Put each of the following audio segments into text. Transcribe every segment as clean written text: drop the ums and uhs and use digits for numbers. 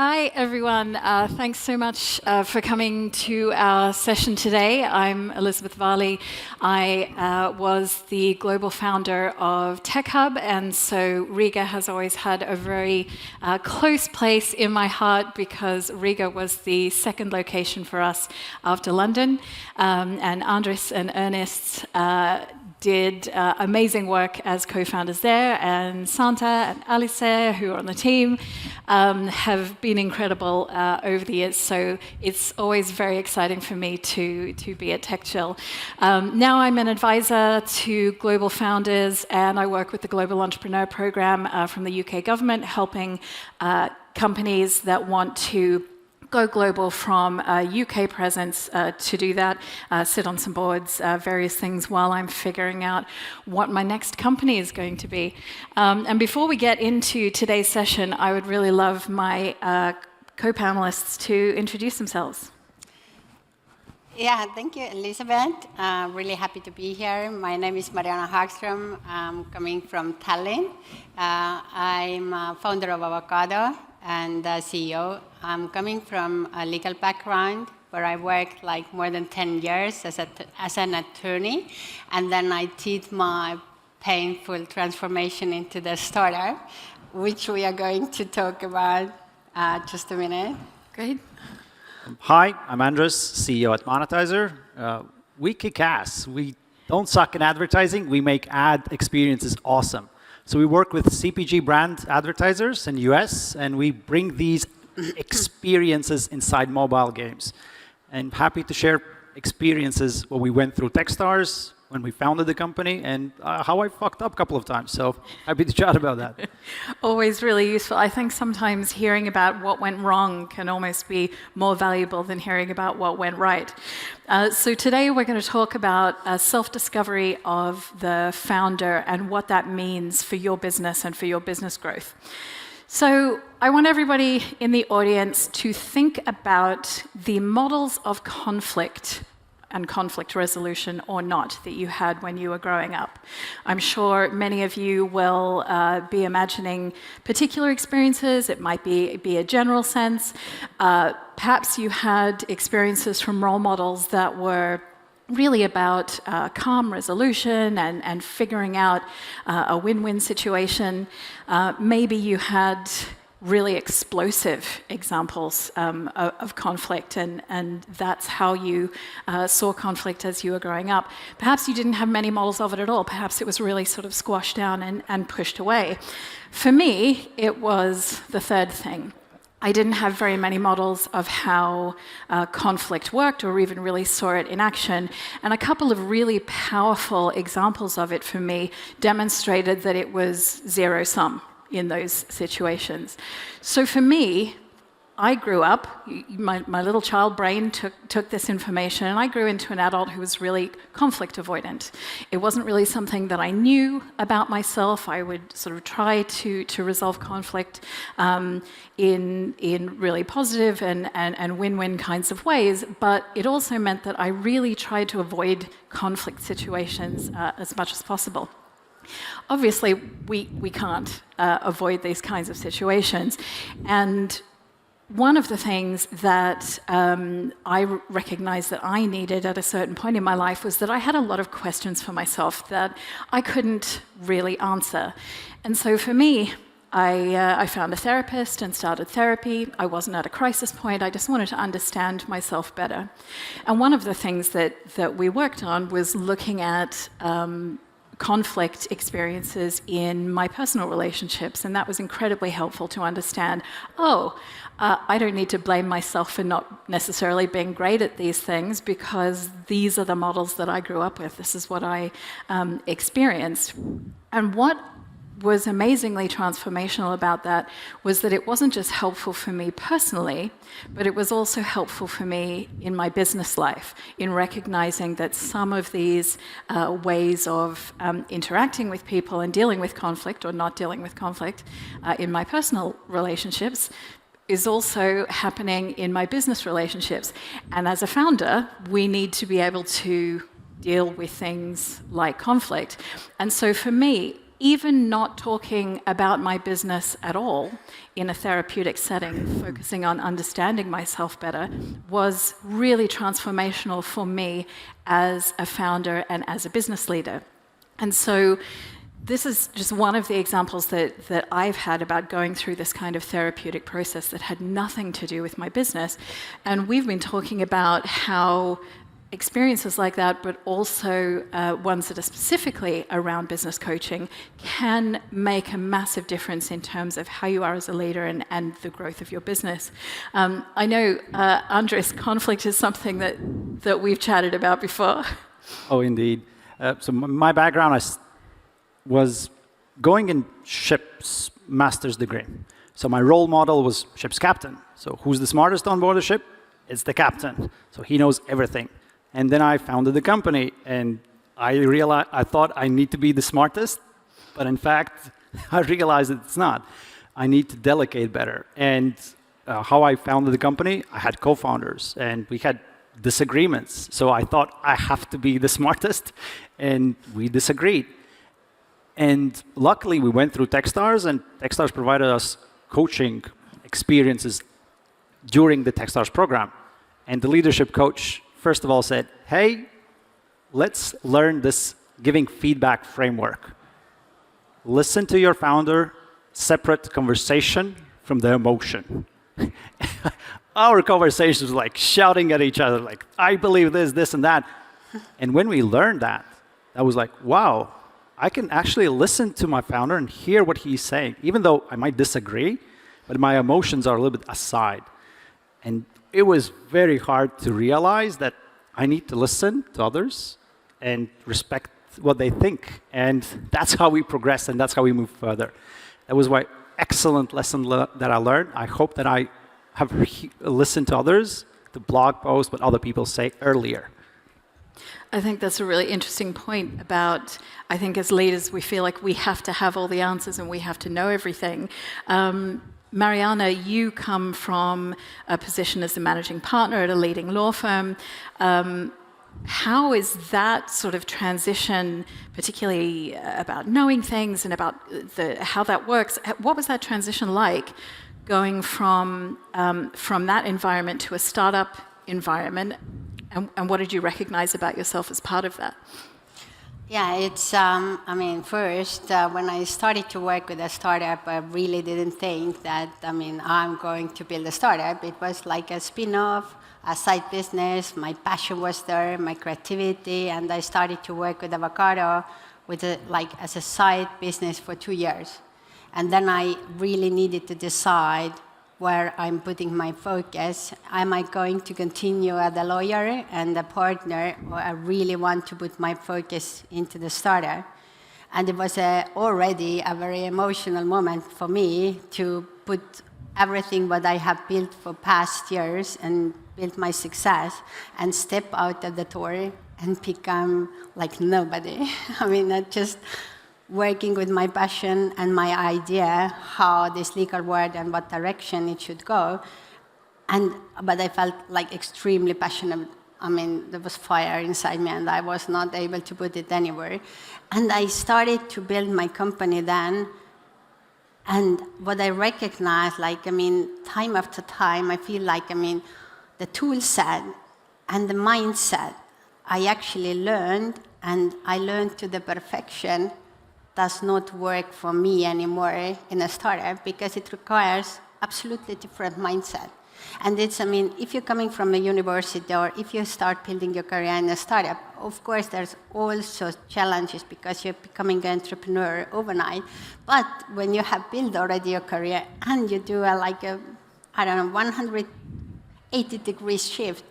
Hi, everyone. Thanks so much for coming to our session today. I'm Elizabeth Varley. I was the global founder of Tech Hub, and so Riga has always had a very close place in my heart because Riga was the second location for us after London. And Andris and Ernest did amazing work as co-founders there, and Santa and Alice, who are on the team, have been incredible over the years. So it's always very exciting for me to be at TechChill. Now I'm an advisor to global founders, and I work with the Global Entrepreneur Program from the UK government, helping companies that want to go global from a UK presence to do that, sit on some boards, various things while I'm figuring out what my next company is going to be. And before we get into today's session, I would really love my co-panelists to introduce themselves. Yeah, thank you, Elizabeth. Really happy to be here. My name is Mariana Hagström. I'm coming from Tallinn. I'm a founder of Avocado and CEO. I'm coming from a legal background where I worked like more than 10 years as an attorney, and then I did my painful transformation into the startup, which we are going to talk about just a minute. Great. Hi, I'm Andris, CEO at Monetizr. We kick ass. We don't suck in advertising. We make ad experiences awesome. So we work with CPG brand advertisers in the US, and we bring these experiences inside mobile games. And happy to share experiences what we went through Techstars when we founded the company, and how I fucked up a couple of times. So happy to chat about that. Always really useful. I think sometimes hearing about what went wrong can almost be more valuable than hearing about what went right. So today we're going to talk about self-discovery of the founder and what that means for your business and for your business growth. So I want everybody in the audience to think about the models of conflict and conflict resolution or not that you had when you were growing up. I'm sure many of you will be imagining particular experiences. It might be a general sense. Perhaps you had experiences from role models that were really about calm resolution and figuring out a win-win situation. Maybe you had really explosive examples of conflict, and that's how you saw conflict as you were growing up. Perhaps you didn't have many models of it at all. Perhaps it was really sort of squashed down and pushed away. For me, it was the third thing. I didn't have very many models of how conflict worked or even really saw it in action. And a couple of really powerful examples of it for me demonstrated that it was zero-sum in those situations. So for me, I grew up, my little child brain took this information, and I grew into an adult who was really conflict avoidant. It wasn't really something that I knew about myself. I would sort of try to resolve conflict in really positive and win-win kinds of ways, but it also meant that I really tried to avoid conflict situations as much as possible. Obviously, we can't avoid these kinds of situations. And one of the things that I recognized that I needed at a certain point in my life was that I had a lot of questions for myself that I couldn't really answer. And so for me, I found a therapist and started therapy. I wasn't at a crisis point. I just wanted to understand myself better. And one of the things that we worked on was looking at conflict experiences in my personal relationships, and that was incredibly helpful to understand, I don't need to blame myself for not necessarily being great at these things because these are the models that I grew up with. This is what I experienced. And what was amazingly transformational about that was that it wasn't just helpful for me personally, but it was also helpful for me in my business life, in recognizing that some of these ways of interacting with people and dealing with conflict or not dealing with conflict in my personal relationships is also happening in my business relationships. And as a founder, we need to be able to deal with things like conflict. And so for me, even not talking about my business at all in a therapeutic setting, focusing on understanding myself better, was really transformational for me as a founder and as a business leader. And so this is just one of the examples that I've had about going through this kind of therapeutic process that had nothing to do with my business. And we've been talking about how experiences like that, but also ones that are specifically around business coaching, can make a massive difference in terms of how you are as a leader and the growth of your business. I know, Andris, conflict is something that we've chatted about before. Oh, indeed. So my background, was going in ship's master's degree. So my role model was ship's captain. So who's the smartest on board the ship? It's the captain. So he knows everything. And then I founded the company, and I realized, I thought I need to be the smartest, but in fact, I realized that it's not. I need to delegate better. And how I founded the company, I had co-founders, and we had disagreements. So I thought I have to be the smartest, and we disagreed. And luckily, we went through Techstars, and Techstars provided us coaching experiences during the Techstars program. And the leadership coach, first of all, said, hey, let's learn this giving feedback framework. Listen to your founder, separate conversation from the emotion. Our conversation was like shouting at each other, like, I believe this, and that. And when we learned that, I was like, wow, I can actually listen to my founder and hear what he's saying, even though I might disagree, but my emotions are a little bit aside. And it was very hard to realize that I need to listen to others and respect what they think. And that's how we progress, and that's how we move further. That was my excellent lesson that I learned. I hope that I have listened to others, the blog posts, what other people say earlier. I think that's a really interesting point about, I think as leaders, we feel like we have to have all the answers and we have to know everything. Mariana, you come from a position as the managing partner at a leading law firm. How is that sort of transition, particularly about knowing things and about how that works, what was that transition like, going from that environment to a startup environment? And what did you recognize about yourself as part of that? Yeah, it's, I mean, first, when I started to work with a startup, I really didn't think that, I'm going to build a startup. It was like a spin-off, a side business. My passion was there, my creativity, and I started to work with avocado as a side business for 2 years. And then I really needed to decide where I'm putting my focus. Am I going to continue as a lawyer and a partner, or I really want to put my focus into the startup? And it was already a very emotional moment for me to put everything what I have built for past years and built my success and step out of the door and become like nobody. Not just working with my passion and my idea how this legal world and what direction it should go. But I felt like extremely passionate. There was fire inside me and I was not able to put it anywhere. And I started to build my company then. And what I recognized, time after time, I feel like, the tool set and the mindset I actually learned, and I learned to the perfection, does not work for me anymore in a startup because it requires absolutely different mindset. And it's, if you're coming from a university or if you start building your career in a startup, of course there's also challenges because you're becoming an entrepreneur overnight. But when you have built already your career and you do a 180 degrees shift,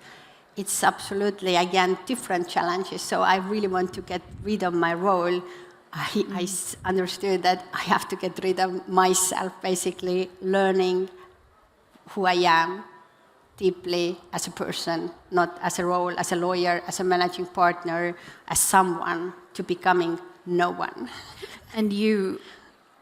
it's absolutely, again, different challenges. So I really want to get rid of my role. I understood that I have to get rid of myself, basically learning who I am deeply as a person, not as a role, as a lawyer, as a managing partner, as someone, to becoming no one. And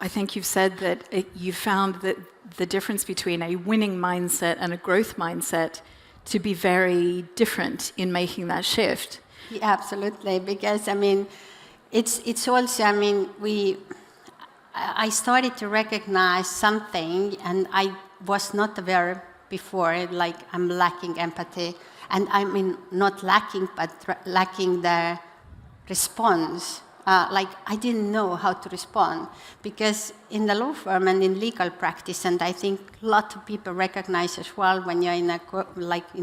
I think you've said that you found that the difference between a winning mindset and a growth mindset to be very different in making that shift. Yeah, absolutely, because, it's also, I started to recognize something, and I was not aware before, like I'm lacking empathy. And I mean, not lacking, but lacking the response. Like I didn't know how to respond, because in the law firm and in legal practice, and I think a lot of people recognize as well when you're in a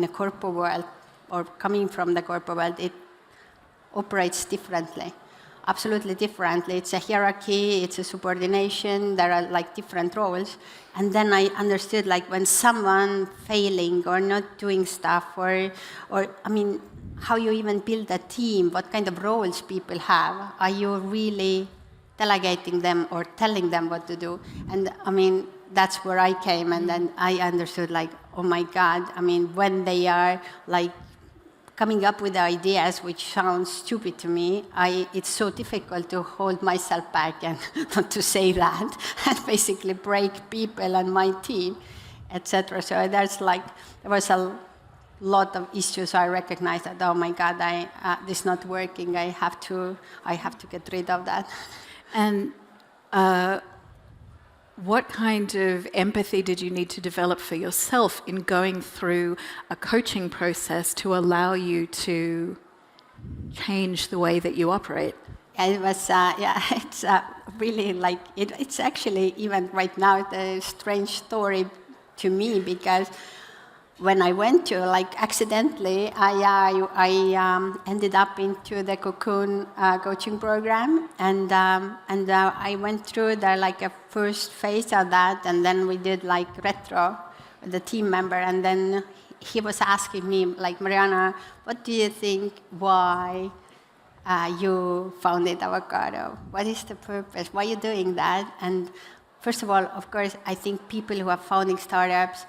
corporate world or coming from the corporate world, it operates differently, absolutely differently. It's a hierarchy, it's a subordination, there are like different roles. And then I understood like when someone failing or not doing stuff or I mean, how you even build a team, what kind of roles people have. Are you really delegating them or telling them what to do? And I mean, that's where I came, and then I understood like, oh my God, I mean, when they are like coming up with ideas which sound stupid to me, it's so difficult to hold myself back and not to say that, and basically break people and my team, etc. So there was a lot of issues. I recognized that, oh my God, this is not working. I have to get rid of that. And what kind of empathy did you need to develop for yourself in going through a coaching process to allow you to change the way that you operate? It was, it's really like, it's actually even right now a strange story to me, because when I went to, like, accidentally, I ended up into the Cocoon coaching program, and I went through a first phase of that, and then we did like retro with the team member, and then he was asking me, like, Mariana, what do you think, why you founded Avocado? What is the purpose? Why are you doing that? And first of all, of course, I think people who are founding startups,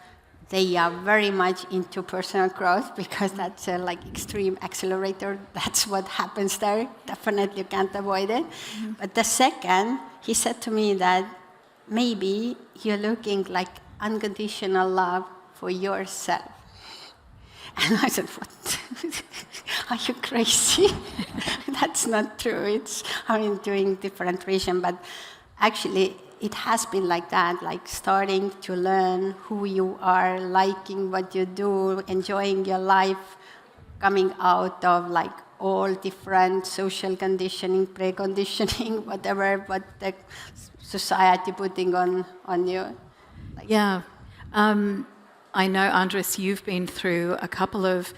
they are very much into personal growth, because that's like extreme accelerator. That's what happens there. Definitely you can't avoid it. Mm-hmm. But the second, he said to me that maybe you're looking like unconditional love for yourself. And I said, what? Are you crazy? That's not true. Doing different reason, but actually, it has been like that, like starting to learn who you are, liking what you do, enjoying your life, coming out of like all different social conditioning, preconditioning, whatever, what the society putting on you. Like, yeah. I know, Andris, you've been through a couple of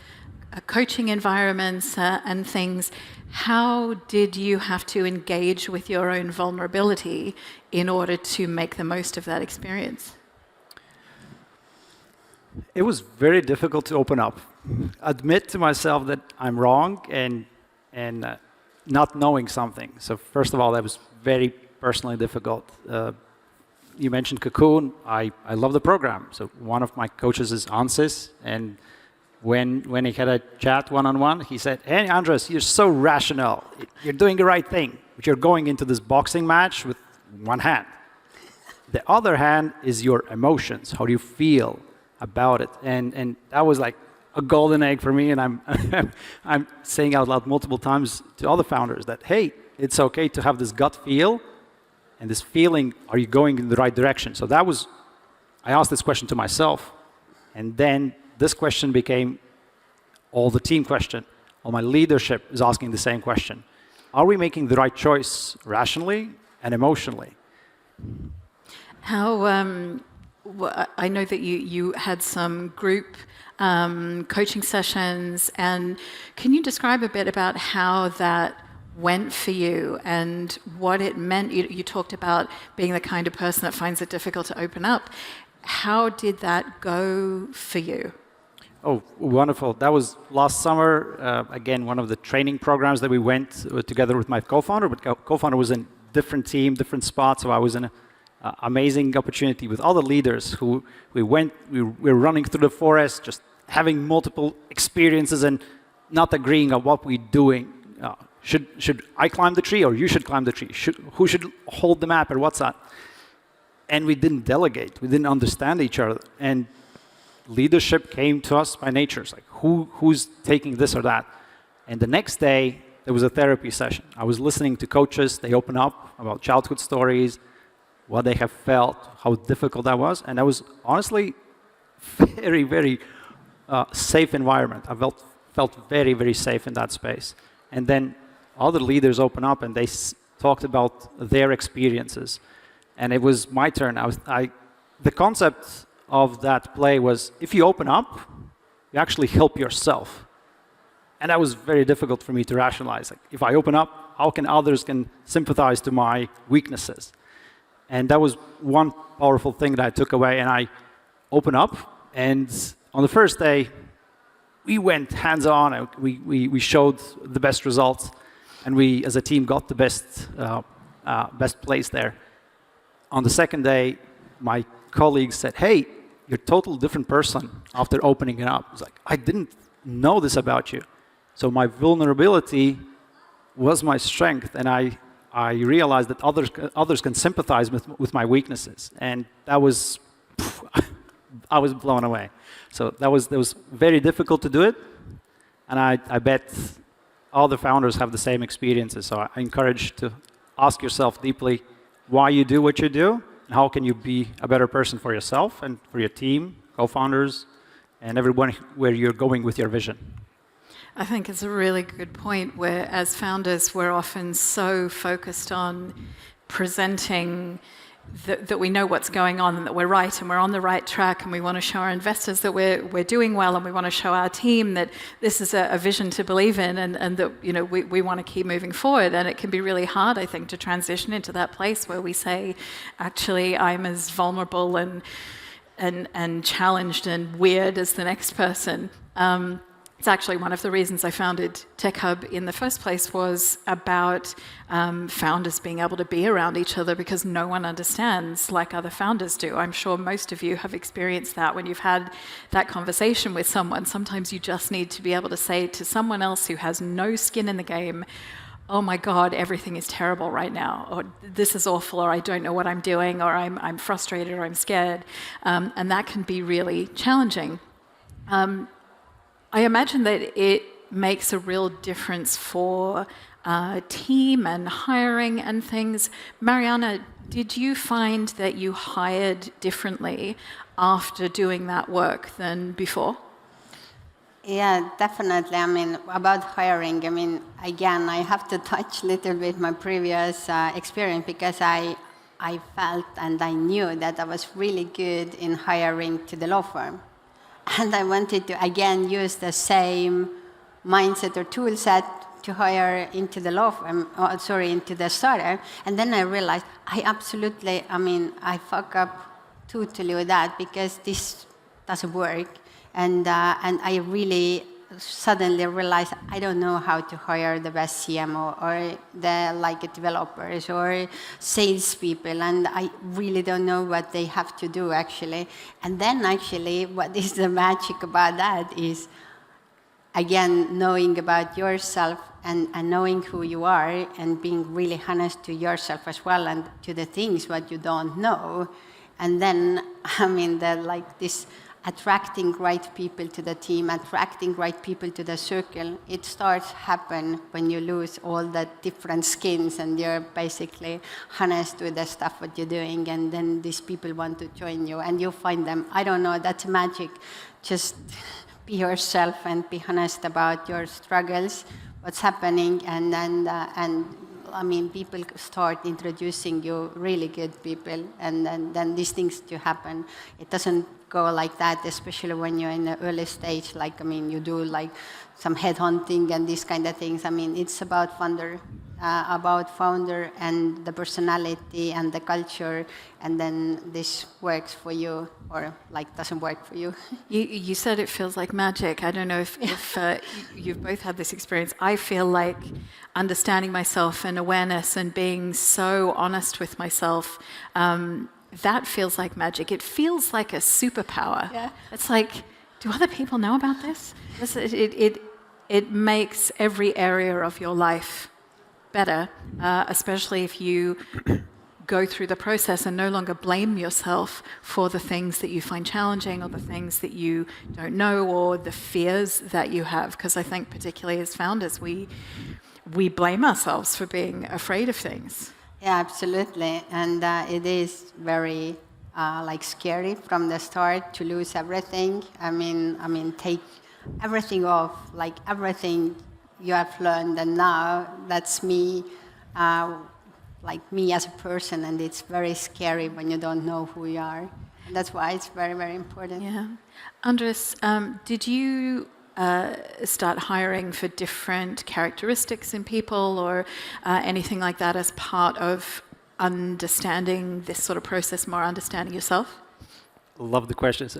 coaching environments and things. How did you have to engage with your own vulnerability in order to make the most of that experience? It was very difficult to open up, admit to myself that I'm wrong and not knowing something. So first of all, that was very personally difficult. You mentioned Cocoon. I love the program. So one of my coaches is Andris, and when he had a chat one-on-one, he said, hey, Andris, you're so rational. You're doing the right thing, but you're going into this boxing match with one hand. The other hand is your emotions. How do you feel about it? And that was like a golden egg for me, and I'm saying out loud multiple times to other founders that, hey, it's okay to have this gut feel and this feeling, are you going in the right direction? So I asked this question to myself, and then this question became all the team question. All my leadership is asking the same question. Are we making the right choice rationally and emotionally? How, I know that you had some group coaching sessions, and can you describe a bit about how that went for you and what it meant? You talked about being the kind of person that finds it difficult to open up. How did that go for you? Oh, wonderful. That was last summer, again, one of the training programs that we went together with my co-founder, but co-founder was in different team, different spots, so I was in an amazing opportunity with other leaders who we were running through the forest, just having multiple experiences and not agreeing on what we're doing. Should I climb the tree or you should climb the tree? Who should hold the map or what's that? And we didn't delegate. We didn't understand each other. And leadership came to us by nature. It's like, who's taking this or that? And the next day, there was a therapy session. I was listening to coaches. They open up about childhood stories, what they have felt, how difficult that was. And that was honestly very, very safe environment. I felt very, very safe in that space. And then other leaders open up and they talked about their experiences. And it was my turn. The concept of that play was, if you open up, you actually help yourself. And that was very difficult for me to rationalize. Like, if I open up, how can others sympathize to my weaknesses? And that was one powerful thing that I took away. And I opened up, and on the first day, we went hands-on, and we showed the best results, and we, as a team, got the best place there. On the second day, my colleagues said, "Hey, you're a total different person after opening it up." I was like, "I didn't know this about you." So my vulnerability was my strength, and I realized that others can sympathize with my weaknesses, and that was, I was blown away. So that was very difficult to do it, and I bet all the founders have the same experiences. So I encourage to ask yourself deeply why you do what you do, and how can you be a better person for yourself and for your team, co-founders, and everyone where you're going with your vision. I think it's a really good point where, as founders, we're often so focused on presenting that we know what's going on and that we're right and we're on the right track, and we want to show our investors that we're doing well, and we want to show our team that this is a vision to believe in, and that we want to keep moving forward. And it can be really hard, I think, to transition into that place where we say, actually, I'm as vulnerable and challenged and weird as the next person. It's actually one of the reasons I founded Tech Hub in the first place, was about founders being able to be around each other, because no one understands like other founders do. I'm sure most of you have experienced that when you've had that conversation with someone. Sometimes you just need to be able to say to someone else who has no skin in the game, "Oh my God, everything is terrible right now," or "This is awful," or "I don't know what I'm doing," or I'm frustrated, or "I'm scared." And that can be really challenging. I imagine that it makes a real difference for team and hiring and things. Mariana, did you find that you hired differently after doing that work than before? Yeah, definitely. I mean, about hiring, again, I have to touch a little bit my previous experience, because I felt and I knew that I was really good in hiring to the law firm. And I wanted to, again, use the same mindset or tool set to hire into the law firm, into the startup. And then I realized I fuck up totally with that, because this doesn't work. And I really suddenly realized I don't know how to hire the best CMO or the developers or salespeople, and I really don't know what they have to do actually. And then actually, what is the magic about that is, again, knowing about yourself and knowing who you are and being really honest to yourself as well and to the things what you don't know. And then, this attracting right people to the team, attracting right people to the circle, it starts happen when you lose all the different skins and you're basically honest with the stuff what you're doing, and then these people want to join you and you find them. I don't know, that's magic. Just be yourself and be honest about your struggles, what's happening, and then people start introducing you really good people, and then these things to happen. It doesn't go like that, especially when you're in the early stage. You do some headhunting and these kind of things. It's about founder and the personality and the culture, and then this works for you or doesn't work for you. You said it feels like magic. I don't know if you've both had this experience. I feel like understanding myself and awareness and being so honest with myself, that feels like magic. It feels like a superpower. Yeah. It's like, do other people know about this? It makes every area of your life better, especially if you go through the process and no longer blame yourself for the things that you find challenging or the things that you don't know or the fears that you have. Because I think particularly as founders, we blame ourselves for being afraid of things. Yeah, absolutely. And it is very like scary from the start to lose everything. I mean, take everything off, like everything you have learned, and now that's me, uh, like me as a person, and it's very scary when you don't know who you are. And that's why it's very, very important. Yeah. Andris, did you start hiring for different characteristics in people or anything like that as part of understanding this sort of process more, understanding yourself? Love the questions.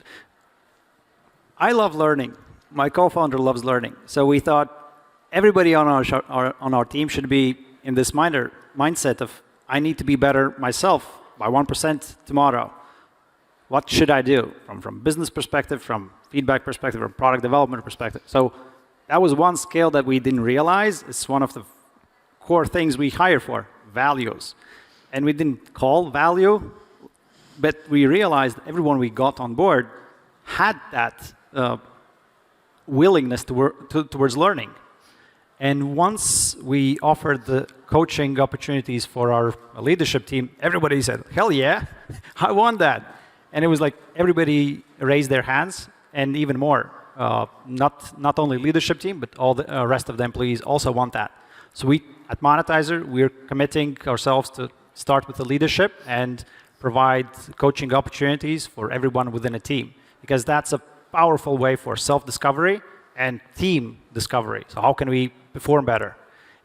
I love learning. My co-founder loves learning. So we thought everybody on our team should be in this mindset of, I need to be better myself by 1% tomorrow. What should I do from business perspective, from feedback perspective, from product development perspective? So that was one skill that we didn't realize. It's one of the core things we hire for, values. And we didn't call value, but we realized everyone we got on board had that willingness towards learning. And once we offered the coaching opportunities for our leadership team, everybody said, hell yeah, I want that. And it was like everybody raised their hands, and even more. Not only leadership team, but all the rest of the employees also want that. So we, at Monetizr, we're committing ourselves to start with the leadership and provide coaching opportunities for everyone within a team, because that's a powerful way for self-discovery and team discovery. So how can we perform better?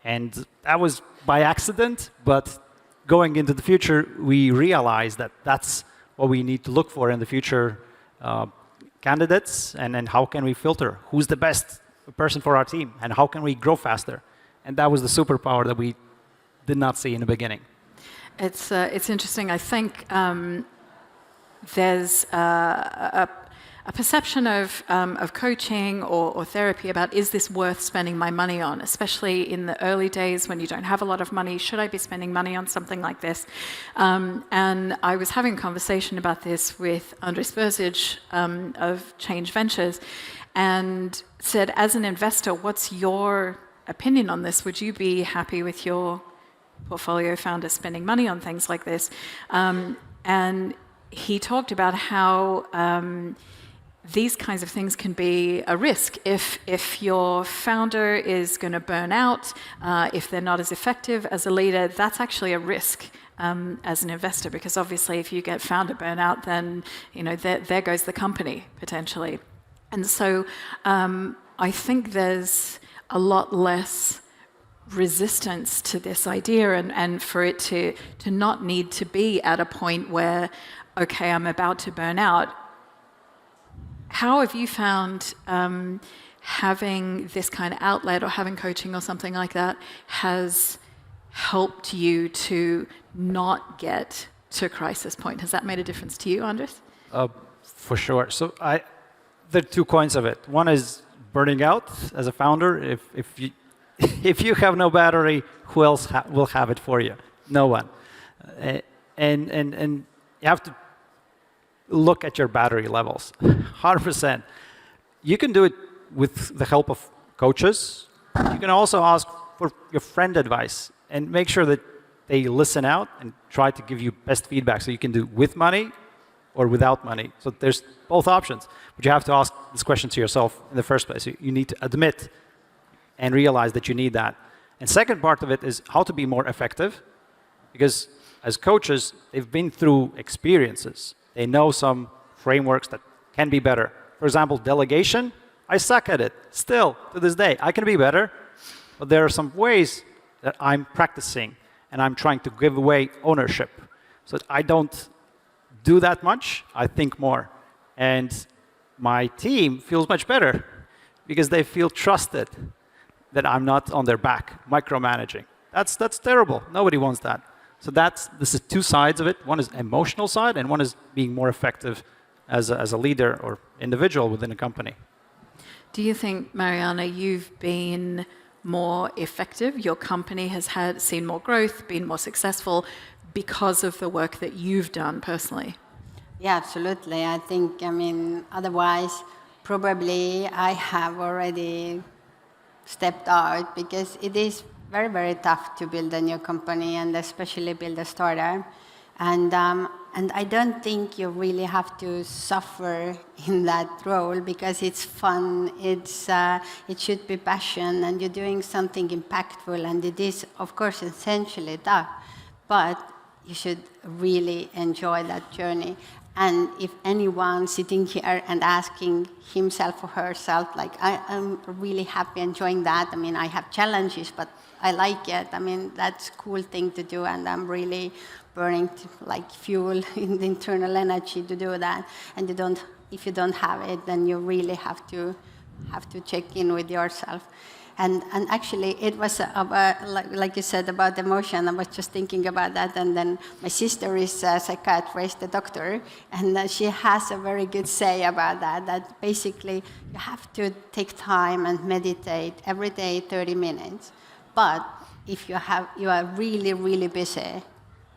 And that was by accident, but going into the future, we realized that that's what we need to look for in the future candidates, and then how can we filter who's the best person for our team, and how can we grow faster? And that was the superpower that we did not see in the beginning. It's interesting. I think there's a perception of coaching or therapy about, is this worth spending my money on, especially in the early days when you don't have a lot of money. Should I be spending money on something like this? And I was having a conversation about this with Andris of Change Ventures, and said, as an investor, what's your opinion on this? Would you be happy with your portfolio founder spending money on things like this? And he talked about how these kinds of things can be a risk. If your founder is going to burn out, if they're not as effective as a leader, that's actually a risk as an investor, because obviously if you get founder burnout, then there goes the company potentially. And so I think there's a lot less resistance to this idea, and for it to not need to be at a point where, okay, I'm about to burn out. How have you found having this kind of outlet or having coaching or something like that has helped you to not get to a crisis point? Has that made a difference to you, Andris? For sure. So there are 2 coins of it. One is burning out as a founder. If you have no battery, who else will have it for you? No one. And you have to look at your battery levels. 100%. You can do it with the help of coaches. You can also ask for your friend advice and make sure that they listen out and try to give you best feedback. So you can do with money or without money. So there's both options. But you have to ask this question to yourself in the first place. You need to admit and realize that you need that. And second part of it is how to be more effective. Because as coaches, they've been through experiences. They know some frameworks that can be better. For example, delegation, I suck at it. Still, to this day, I can be better. But there are some ways that I'm practicing, and I'm trying to give away ownership. So that I don't do that much, I think more. And my team feels much better because they feel trusted that I'm not on their back, micromanaging. That's terrible. Nobody wants that. So this is 2 sides of it. One is emotional side, and one is being more effective as a leader or individual within a company. Do you think, Mariana, you've been more effective? Your company has seen more growth, been more successful because of the work that you've done personally? Yeah, absolutely. I think, otherwise, probably I have already stepped out, because it is very, very tough to build a new company and especially build a startup. And I don't think you really have to suffer in that role because it's fun, it should be passion, and you're doing something impactful, and it is, of course, essentially tough, but you should really enjoy that journey. And if anyone sitting here and asking himself or herself, like, I'm really happy enjoying that. I mean, I have challenges, but I like it. I mean, that's a cool thing to do, and I'm really burning like fuel in the internal energy to do that. And if you don't have it, then you really have to check in with yourself. And actually, it was about, like you said, about emotion. I was just thinking about that. And then my sister is a psychiatrist, a doctor, and she has a very good say about that, that basically you have to take time and meditate every day 30 minutes. But if you are really, really busy,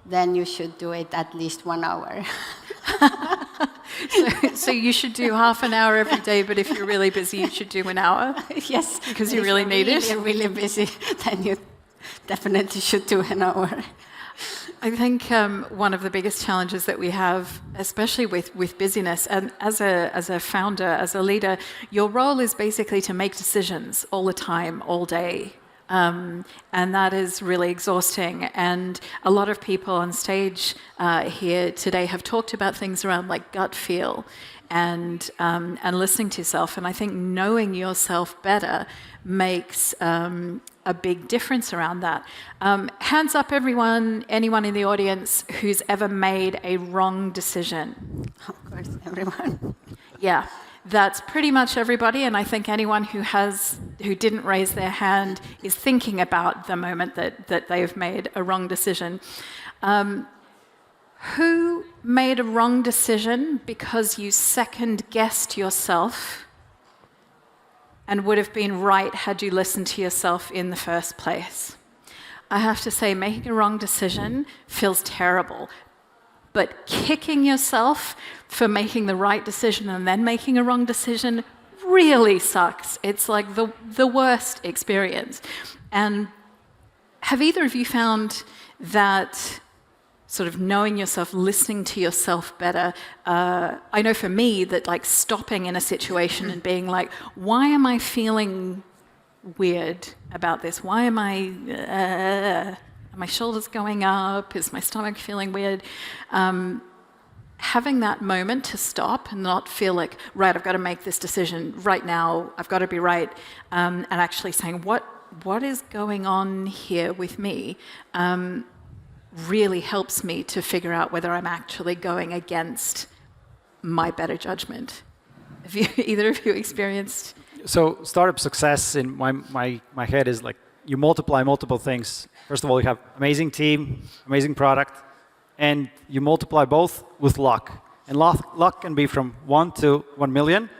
then you should do it at least 1 hour. So you should do half an hour every day, but if you're really busy, you should do an hour? Yes. Because you really need it? If you're really busy, then you definitely should do an hour. I think one of the biggest challenges that we have, especially with busyness, and as a founder, as a leader, your role is basically to make decisions all the time, all day. And that is really exhausting. And a lot of people on stage here today have talked about things around like gut feel and listening to yourself. And I think knowing yourself better makes a big difference around that. Hands up, everyone, anyone in the audience who's ever made a wrong decision. Of course, everyone. Yeah. That's pretty much everybody, and I think anyone who didn't raise their hand is thinking about the moment that they've made a wrong decision. Who made a wrong decision because you second-guessed yourself and would have been right had you listened to yourself in the first place? I have to say, making a wrong decision feels terrible. But kicking yourself for making the right decision and then making a wrong decision really sucks. It's like the worst experience. And have either of you found that sort of knowing yourself, listening to yourself better? I know for me that like stopping in a situation and being like, why am I feeling weird about this? Why am I... my shoulders going up? Is my stomach feeling weird? Having that moment to stop and not feel like, right, I've got to make this decision right now, I've got to be right, and actually saying, what is going on here with me, really helps me to figure out whether I'm actually going against my better judgment. Have either of you experienced? So startup success in my head is like, you multiply multiple things. First of all, you have amazing team, amazing product, and you multiply both with luck. And luck can be from 1 to 1 million.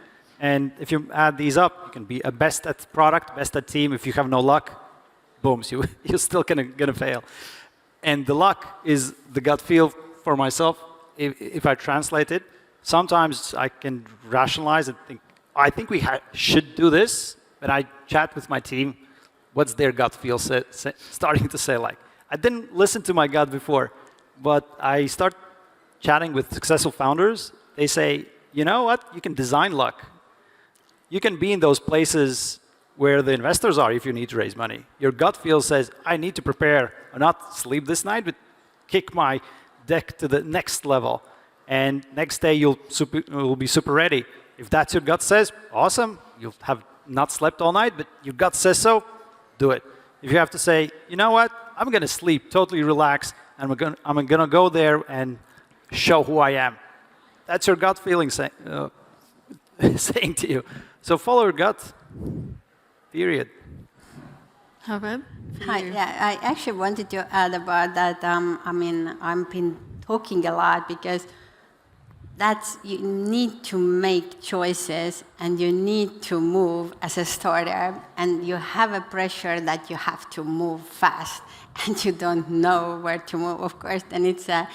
And if you add these up, you can be a best at product, best at team. If you have no luck, boom, you're still gonna fail. And the luck is the gut feel for myself. If I translate it, sometimes I can rationalize and think, I think we should do this, but I chat with my team. What's their gut feel starting to say? Like, I didn't listen to my gut before, but I start chatting with successful founders. They say, you know what? You can design luck. You can be in those places where the investors are if you need to raise money. Your gut feel says, I need to prepare, or not sleep this night, but kick my deck to the next level. And next day you'll be super ready. If that's your gut says, awesome. You'll have not slept all night, but your gut says so, do it. If you have to say, you know what, I'm going to sleep, totally relax, and I'm going to go there and show who I am. That's your gut feeling saying to you. So follow your gut, period. How about? Hi, yeah, I actually wanted to add about that. I mean, I've been talking a lot because you need to make choices and you need to move as a startup, and you have a pressure that you have to move fast and you don't know where to move, of course, then it's a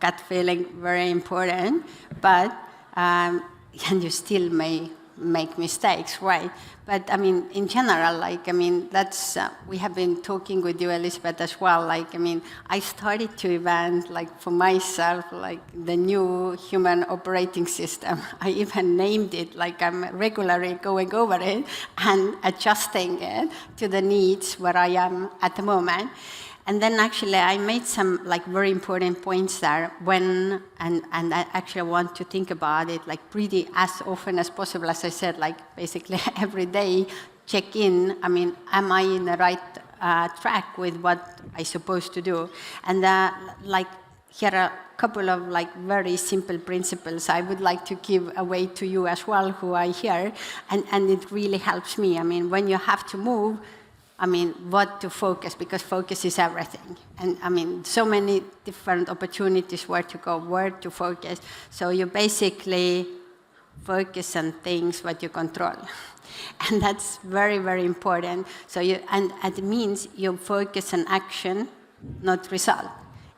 gut feeling very important, but and you still may make mistakes, right? But I mean, in general, like, I mean, that's, we have been talking with you, Elizabeth, as well. Like, I mean, I started to invent, like, for myself, like, the new human operating system. I even named it, like, I'm regularly going over it and adjusting it to the needs where I am at the moment. And then actually I made some like very important points there when, and I actually want to think about it like pretty as often as possible, as I said, like basically every day, check in, I mean, am I in the right track with what I'm supposed to do? And like here are a couple of like very simple principles I would like to give away to you as well, who are here, and it really helps me. I mean, when you have to move, I mean, what to focus, because focus is everything. And I mean, so many different opportunities where to go, where to focus. So you basically focus on things what you control. And that's very, very important. So and it means you focus on action, not result.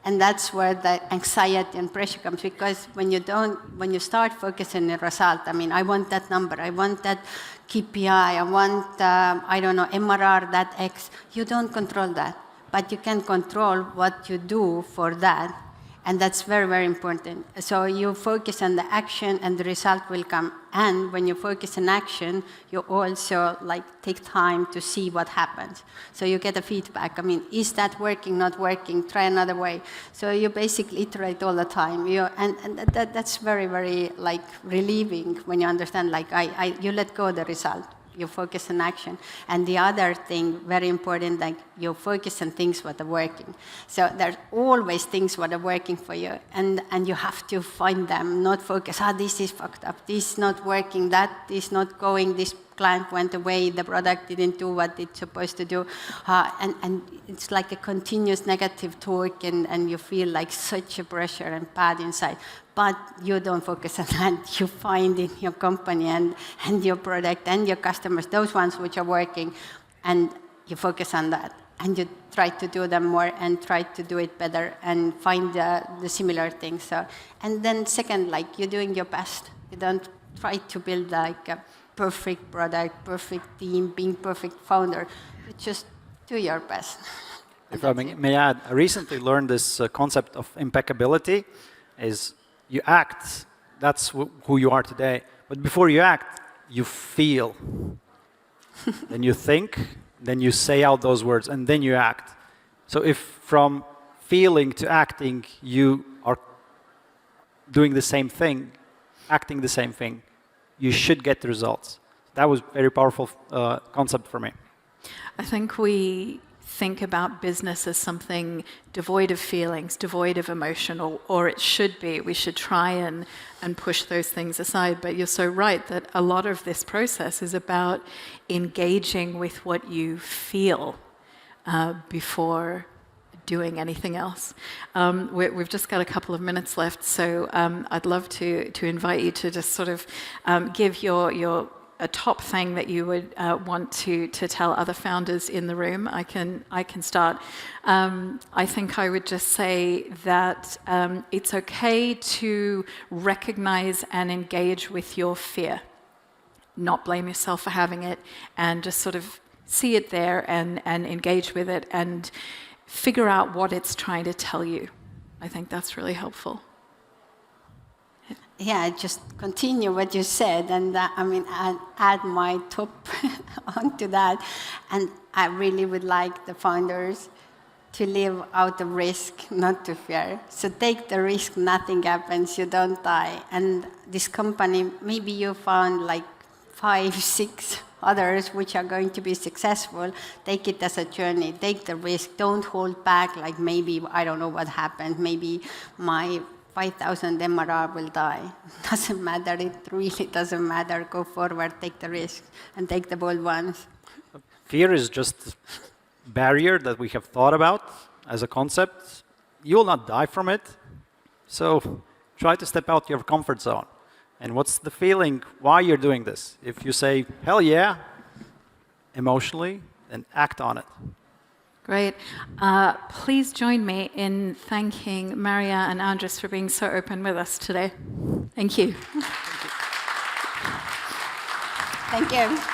And that's where the anxiety and pressure comes, because when you start focusing on the result, I mean, I want that number, I want that KPI, I want, I don't know, MRR, that X. You don't control that, but you can control what you do for that. And that's very, very important. So you focus on the action and the result will come. And when you focus on action, you also like take time to see what happens. So you get a feedback. I mean, is that working, not working? Try another way. So you basically iterate all the time. And that's very, very like relieving when you understand, like you let go of the result. You focus on action. And the other thing, very important, like you focus on things that are working. So there's always things that are working for you, and you have to find them, not focus, this is fucked up, this is not working, that is not going, this client went away, the product didn't do what it's supposed to do. And it's like a continuous negative talk, and you feel like such a pressure and bad inside. But you don't focus on that. You find in your company and your product and your customers, those ones which are working, and you focus on that. And you try to do them more and try to do it better and find the similar things. So, and then second, like you're doing your best. You don't try to build like a perfect product, perfect team, being perfect founder. You just do your best. If I may add, I recently learned this concept of impeccability is you act, that's who you are today. But before you act, you feel. Then you think, then you say out those words, and then you act. So if from feeling to acting, you are doing the same thing, acting the same thing, you should get the results. That was a very powerful concept for me. I think we think about business as something devoid of feelings, devoid of emotion, or it should be. We should try and push those things aside. But you're so right that a lot of this process is about engaging with what you feel before doing anything else. We've just got a couple of minutes left, so I'd love to invite you to just sort of give a top thing that you would want to tell other founders in the room. I can start. I think I would just say that it's okay to recognize and engage with your fear, not blame yourself for having it, and just sort of see it there and engage with it and figure out what it's trying to tell you. I think that's really helpful. Yeah, just continue what you said, and I mean, add my top onto that. And I really would like the founders to live out of risk, not to fear. So take the risk, nothing happens, you don't die. And this company, maybe you found like 5, 6 others which are going to be successful. Take it as a journey, take the risk, don't hold back, like maybe, I don't know what happened, maybe my 5,000 MRR will die. Doesn't matter, it really doesn't matter. Go forward, take the risk, and take the bold ones. Fear is just a barrier that we have thought about as a concept. You will not die from it. So try to step out your comfort zone. And what's the feeling why you're doing this? If you say, hell yeah, emotionally, then act on it. Great. Please join me in thanking Maria and Andris for being so open with us today. Thank you. Thank you. Thank you.